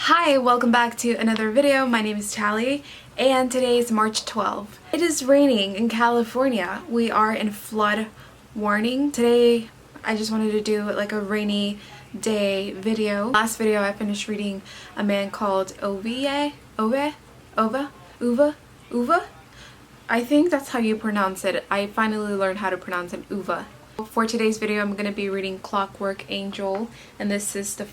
Hi, welcome back to another video. My name is Tali and today is March 12th. It is raining in California. We are in flood warning. Today I just wanted to do like a rainy day video. Last video I finished reading a man called Uva. I think that's how you pronounce it. I finally learned how to pronounce it, Uva. For today's video I'm going to be reading Clockwork Angel, and this is the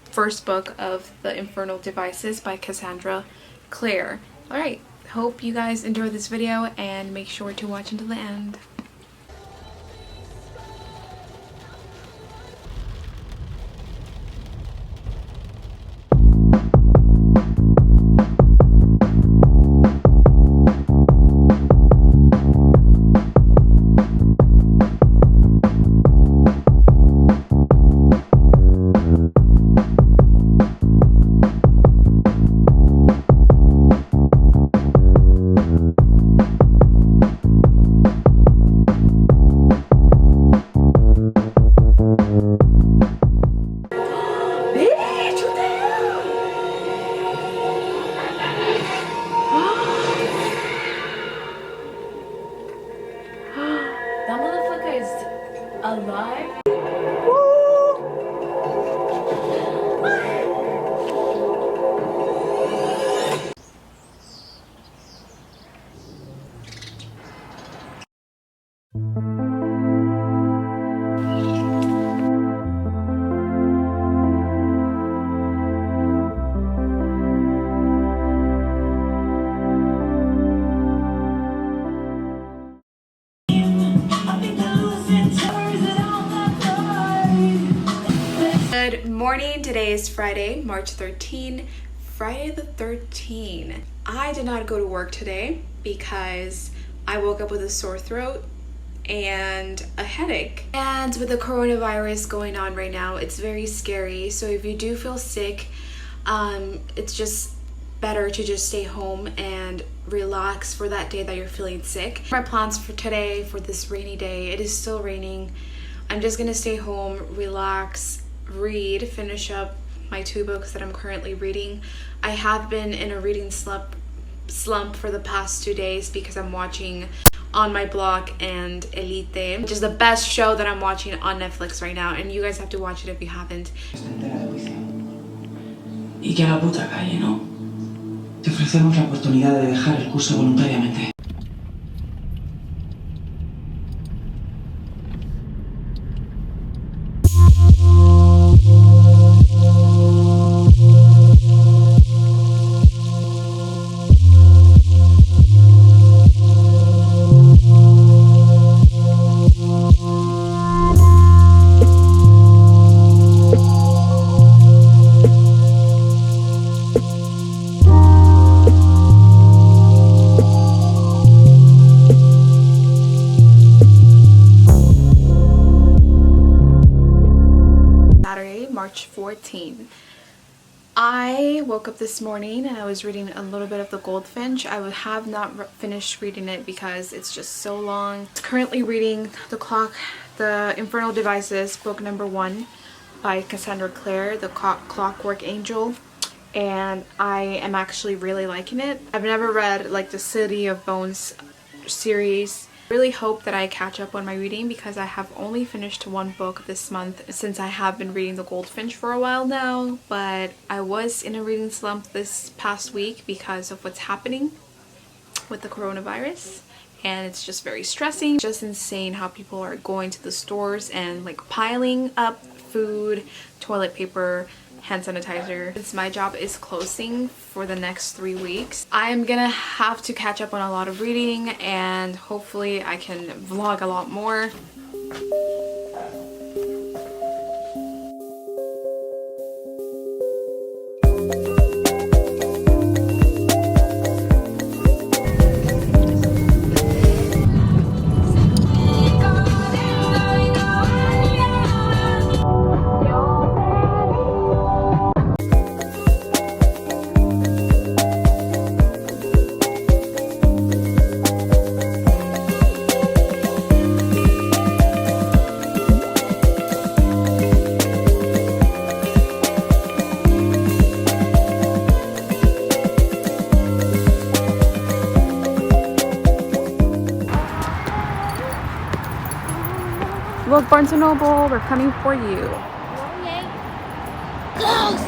first book of the Infernal Devices by Cassandra Clare. Alright, hope you guys enjoy this video and make sure to watch until the end. That motherfucker is alive. Good morning. Today is Friday, March 13. Friday the 13th. I did not go to work today because I woke up with a sore throat and a headache. And with the coronavirus going on right now, it's very scary. So if you do feel sick, it's just better to just stay home and relax for that day that you're feeling sick. My plans for today, for this rainy day, it is still raining. I'm just gonna stay home, relax, read, finish up my 2 books that I'm currently reading. I have been in a reading slump for the past 2 days because I'm watching On My Block and Elite, which is the best show that I'm watching on Netflix right now, and you guys have to watch it if you haven't. Y que a la puta calle, ¿no? Te ofrecemos la oportunidad de dejar el curso voluntariamente. March 14. I woke up this morning and I was reading a little bit of The Goldfinch. I have not finished reading it because it's just so long. Currently reading The Infernal Devices, book number 1 by Cassandra Clare, the Clockwork Angel, and I am actually really liking it. I've never read like the City of Bones series. Really hope that I catch up on my reading because I have only finished 1 book this month since I have been reading The Goldfinch for a while now, but I was in a reading slump this past week because of what's happening with the coronavirus, and it's just very stressing. Just insane how people are going to the stores and like piling up food, toilet paper, hand sanitizer. Since my job is closing for the next 3 weeks, I am gonna have to catch up on a lot of reading and hopefully I can vlog a lot more. look, Barnes & Noble, we're coming for you. Close!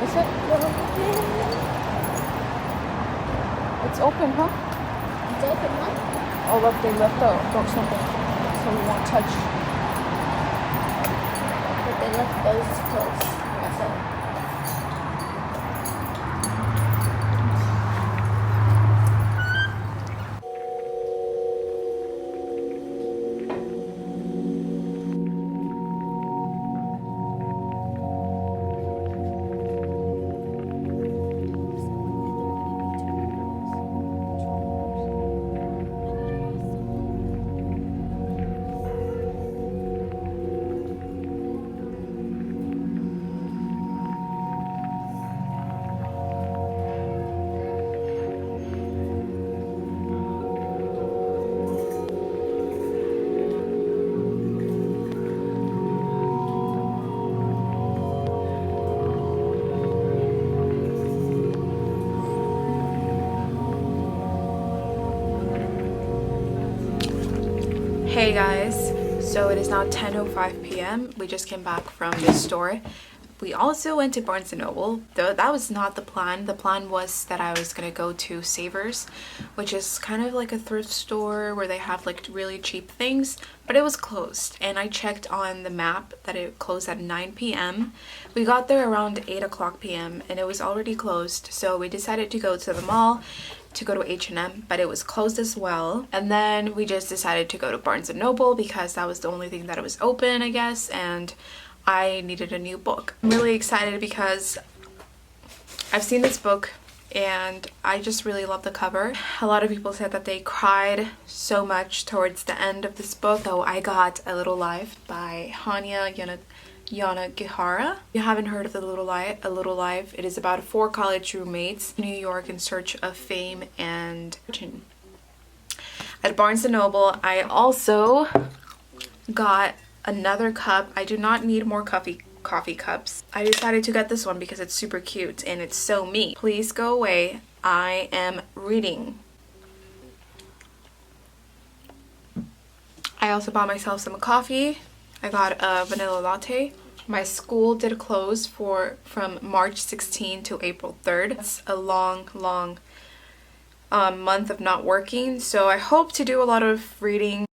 Is it? It's open, huh? It's open, huh? Oh, look, they left the box open, so we won't touch. But they left those closed. That's it. Hey guys, so it is now 10:05 p.m. We just came back from the store. We also went to Barnes & Noble, though that was not the plan. The plan was that I was gonna go to Savers, which is kind of like a thrift store where they have like really cheap things, but it was closed. And I checked on the map that it closed at 9 p.m. We got there around 8 o'clock p.m. and it was already closed, so we decided to go to the mall to go to H&M, but it was closed as well. And then we just decided to go to Barnes & Noble because that was the only thing that was open, I guess, and I needed a new book. I'm really excited because I've seen this book and I just really love the cover. A lot of people said that they cried so much towards the end of this book. So I got A Little Life by Hanya Yanagihara. If you haven't heard of A Little Life, it is about 4 college roommates in New York in search of fame and fortune. At Barnes & Noble, I also got another cup. I do not need more coffee cups. I decided to get this one because it's super cute and it's so me. Please go away. I am reading. I also bought myself some coffee. I got a vanilla latte. My school did close from March 16 to April 3rd. That's a long month of not working, so I hope to do a lot of reading.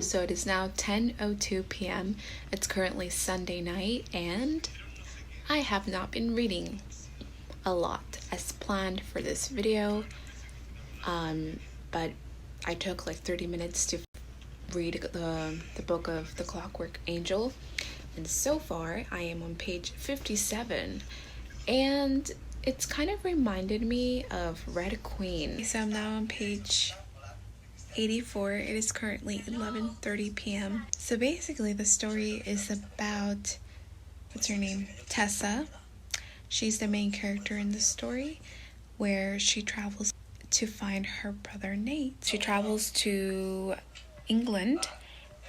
So it is now 10:02 p.m. It's currently Sunday night and I have not been reading a lot as planned for this video, but I took like 30 minutes to read the book of The Clockwork Angel, and so far I am on page 57 and it's kind of reminded me of Red Queen. So I'm now on page 84. It is currently 11:30 p.m. So basically the story is about, what's her name? Tessa. She's the main character in the story, where she travels to find her brother Nate. She travels to England,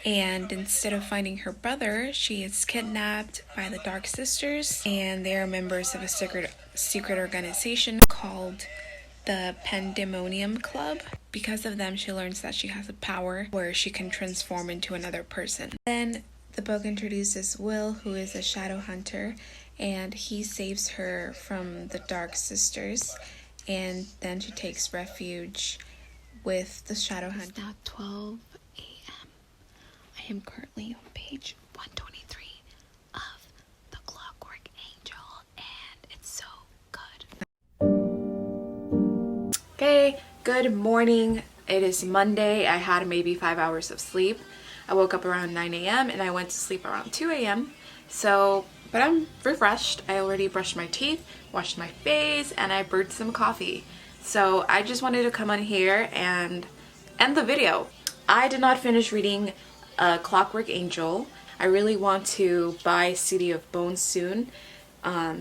and instead of finding her brother, she is kidnapped by the Dark Sisters, and they are members of a secret organization called the Pandemonium Club. Because of them, she learns that she has a power where she can transform into another person. Then the book introduces Will, who is a shadow hunter, and he saves her from the Dark Sisters, and then she takes refuge with the shadow hunter. It's now 12 a.m. am currently on page 123 of The Clockwork Angel, and it's so good. Okay, good morning. It is Monday. I had maybe 5 hours of sleep. I woke up around 9 a.m. and I went to sleep around 2 a.m. But I'm refreshed. I already brushed my teeth, washed my face, and I brewed some coffee. So I just wanted to come on here and end the video. I did not finish reading Clockwork Angel. I really want to buy City of Bones soon,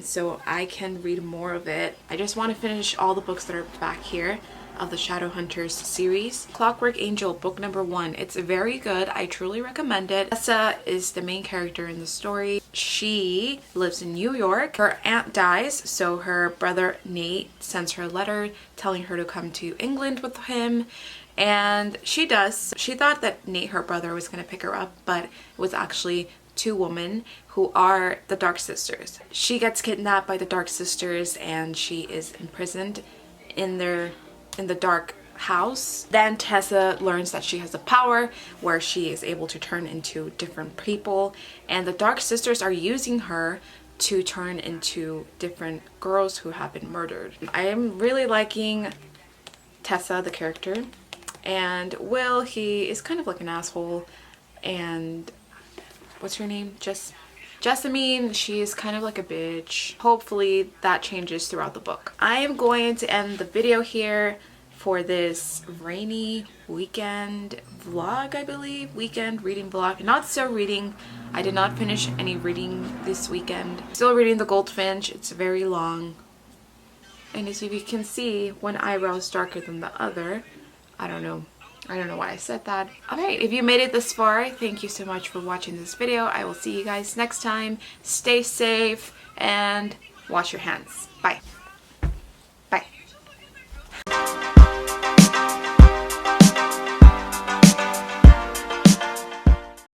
so I can read more of it. I just want to finish all the books that are back here of the Shadowhunters series. Clockwork Angel book number 1. It's very good. I truly recommend it. Tessa is the main character in the story. She lives in New York. Her aunt dies, so her brother Nate sends her a letter telling her to come to England with him, and she does. She thought that Nate, her brother, was going to pick her up, but it was actually 2 women who are the Dark Sisters. She gets kidnapped by the Dark Sisters and she is imprisoned in the dark house. Then Tessa learns that she has a power where she is able to turn into different people, and the Dark Sisters are using her to turn into different girls who have been murdered. I am really liking Tessa, the character, and Will, he is kind of like an asshole, and what's her name? Jessamine, she is kind of like a bitch. Hopefully that changes throughout the book. I am going to end the video here for this rainy weekend vlog, I believe. Weekend reading vlog. Not so reading. I did not finish any reading this weekend. Still reading The Goldfinch. It's very long. And as you can see, one eyebrow is darker than the other. I don't know why I said that. Alright, if you made it this far, thank you so much for watching this video. I will see you guys next time. Stay safe and wash your hands. Bye. Bye.